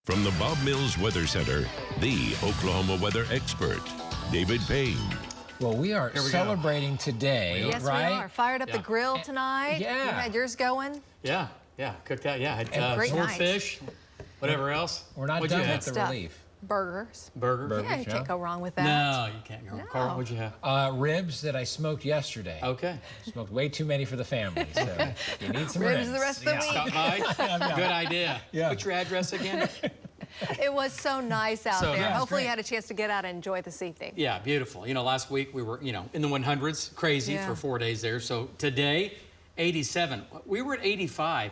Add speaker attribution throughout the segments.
Speaker 1: From the Bob Mills Weather Center, the Oklahoma weather expert, David Payne.
Speaker 2: Well, we are celebrating today,
Speaker 3: yes,
Speaker 2: right?
Speaker 3: we are. Fired up the grill tonight.
Speaker 2: Yeah.
Speaker 3: You had yours going?
Speaker 4: Yeah, cooked out. Yeah, had
Speaker 3: great
Speaker 4: swordfish, whatever else.
Speaker 2: We're not
Speaker 4: What'd
Speaker 2: done
Speaker 4: you
Speaker 2: with
Speaker 4: have?
Speaker 2: the relief.
Speaker 3: Burgers.
Speaker 4: Burgers.
Speaker 3: Yeah, you can't go wrong with that.
Speaker 4: No, you can't go.
Speaker 3: No.
Speaker 4: Carl, what'd you have?
Speaker 2: Ribs that I smoked yesterday.
Speaker 4: Okay.
Speaker 2: Smoked way too many for the family, so you need some ribs.
Speaker 3: Ribs the rest of the week.
Speaker 4: Stop by. Good idea.
Speaker 2: Yeah.
Speaker 4: What's your address again?
Speaker 3: It was so nice out there.
Speaker 2: nice.
Speaker 3: Hopefully
Speaker 2: Great.
Speaker 3: you had a chance to get out and enjoy this evening.
Speaker 4: Yeah, beautiful. You know, last week we were, in the 100s, crazy for 4 days there. So today, 87. We were at 85.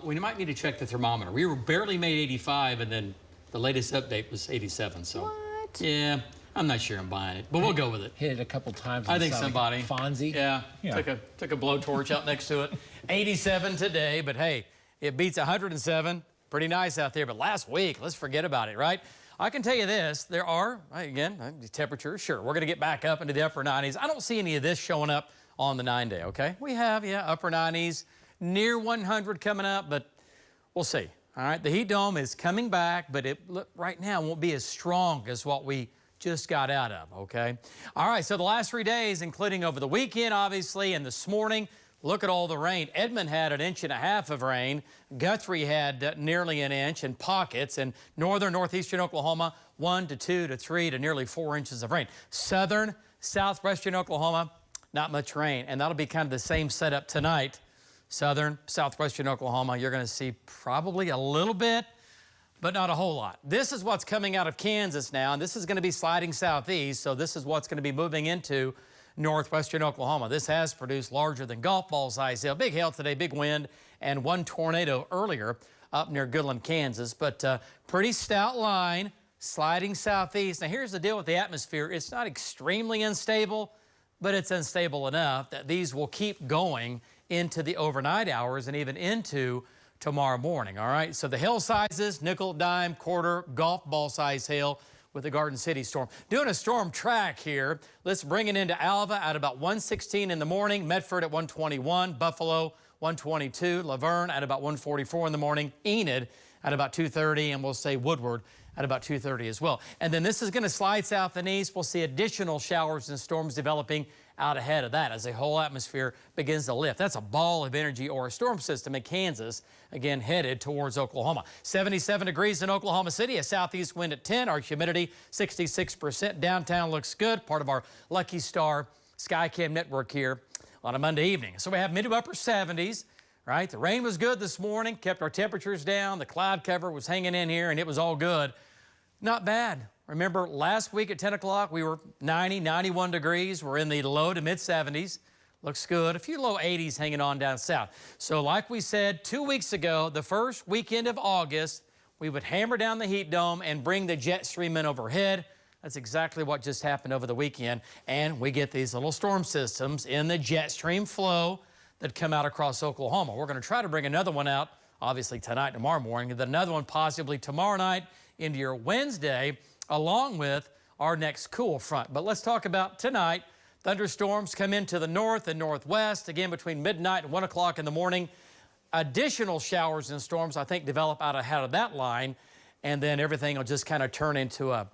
Speaker 4: We might need to check the thermometer. We were barely made 85, and then the latest update was 87. So.
Speaker 3: What?
Speaker 4: Yeah, I'm not sure I'm buying it, but we'll go with it.
Speaker 2: Hit it a couple times.
Speaker 4: I think somebody.
Speaker 2: Fonzie.
Speaker 4: Yeah. Took a blowtorch out next to it. 87 today, but hey, it beats 107. Pretty nice out there, but last week, let's forget about it, right? I can tell you this, there are, again, temperatures, sure, we're gonna get back up into the upper 90s. I don't see any of this showing up on the 9-day, okay? We have, upper 90s, near 100 coming up, but we'll see. All right, the heat dome is coming back, but it right now won't be as strong as what we just got out of, okay? All right, so the last 3 days, including over the weekend, obviously, and this morning, look at all the rain. Edmond had 1.5 inches of rain. Guthrie had nearly an inch in pockets. And northern, northeastern Oklahoma, 1 to 2 to 3 to nearly 4 inches of rain. Southern, southwestern Oklahoma, not much rain. And that'll be kind of the same setup tonight. Southern, southwestern Oklahoma, you're going to see probably a little bit, but not a whole lot. This is what's coming out of Kansas now, and this is going to be sliding southeast, so this is what's going to be moving into northwestern Oklahoma. This has produced larger than golf ball size hail. Big hail today, big wind, and one tornado earlier up near Goodland, Kansas. But pretty stout line sliding southeast. Now here's the deal with the atmosphere. It's not extremely unstable, but it's unstable enough that these will keep going into the overnight hours and even into tomorrow morning, all right? So the hail sizes, nickel, dime, quarter, golf ball size hail with the Garden City storm. Doing a storm track here. Let's bring it into Alva at about 1:16 in the morning, Medford at 1:21, Buffalo 1:22, Laverne at about 1:44 in the morning, Enid at about 2:30, and we'll say Woodward at about 2:30 as well. And then this is going to slide south and east. We'll see additional showers and storms developing out ahead of that as the whole atmosphere begins to lift. That's a ball of energy or a storm system in Kansas, again, headed towards Oklahoma. 77 degrees in Oklahoma City, a southeast wind at 10, our humidity 66%. Downtown looks good, part of our Lucky Star Skycam network here on a Monday evening. So we have mid to upper 70s, right? The rain was good this morning, kept our temperatures down. The cloud cover was hanging in here, and it was all good. Not bad. Remember, last week at 10 o'clock, we were 90, 91 degrees. We're in the low to mid 70s. Looks good. A few low 80s hanging on down south. So like we said 2 weeks ago, the first weekend of August, we would hammer down the heat dome and bring the jet stream in overhead. That's exactly what just happened over the weekend. And we get these little storm systems in the jet stream flow that come out across Oklahoma. We're going to try to bring another one out, obviously tonight, tomorrow morning, and then another one possibly tomorrow night into your Wednesday, along with our next cool front. But let's talk about tonight. Thunderstorms come into the north and northwest, again between midnight and 1 o'clock in the morning. Additional showers and storms, I think, develop out ahead of that line, and then everything will just kind of turn into a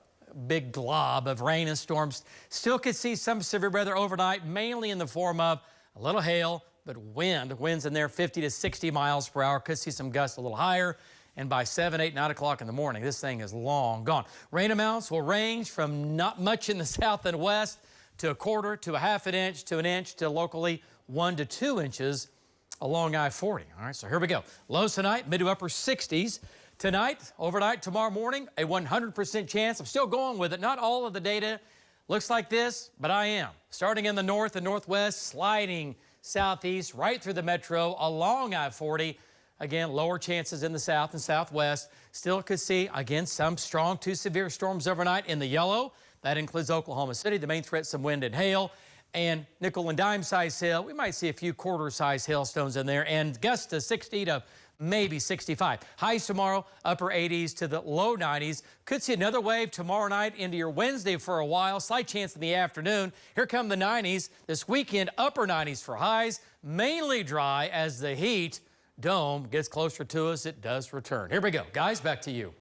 Speaker 4: big glob of rain and storms. Still could see some severe weather overnight, mainly in the form of a little hail, but winds in there 50 to 60 miles per hour. Could see some gusts a little higher. And by 7, 8, 9 o'clock in the morning, this thing is long gone. Rain amounts will range from not much in the south and west to a quarter to a half an inch to an inch to locally 1 to 2 inches along I-40. All right, so here we go. Lows tonight, mid to upper 60s. Tonight, overnight, tomorrow morning, a 100% chance. I'm still going with it. Not all of the data looks like this, but I am. Starting in the north and northwest, sliding southeast right through the metro along I-40. Again, lower chances in the south and southwest. Still could see, again, some strong to severe storms overnight in the yellow. That includes Oklahoma City. The main threat, some wind and hail. And nickel and dime size hail. We might see a few quarter size hailstones in there. And gusts to 60 to maybe 65. Highs tomorrow, upper 80s to the low 90s. Could see another wave tomorrow night into your Wednesday for a while. Slight chance in the afternoon. Here come the 90s. This weekend, upper 90s for highs. Mainly dry as the heat dome gets closer to us, it does return. Here we go. Guys, back to you.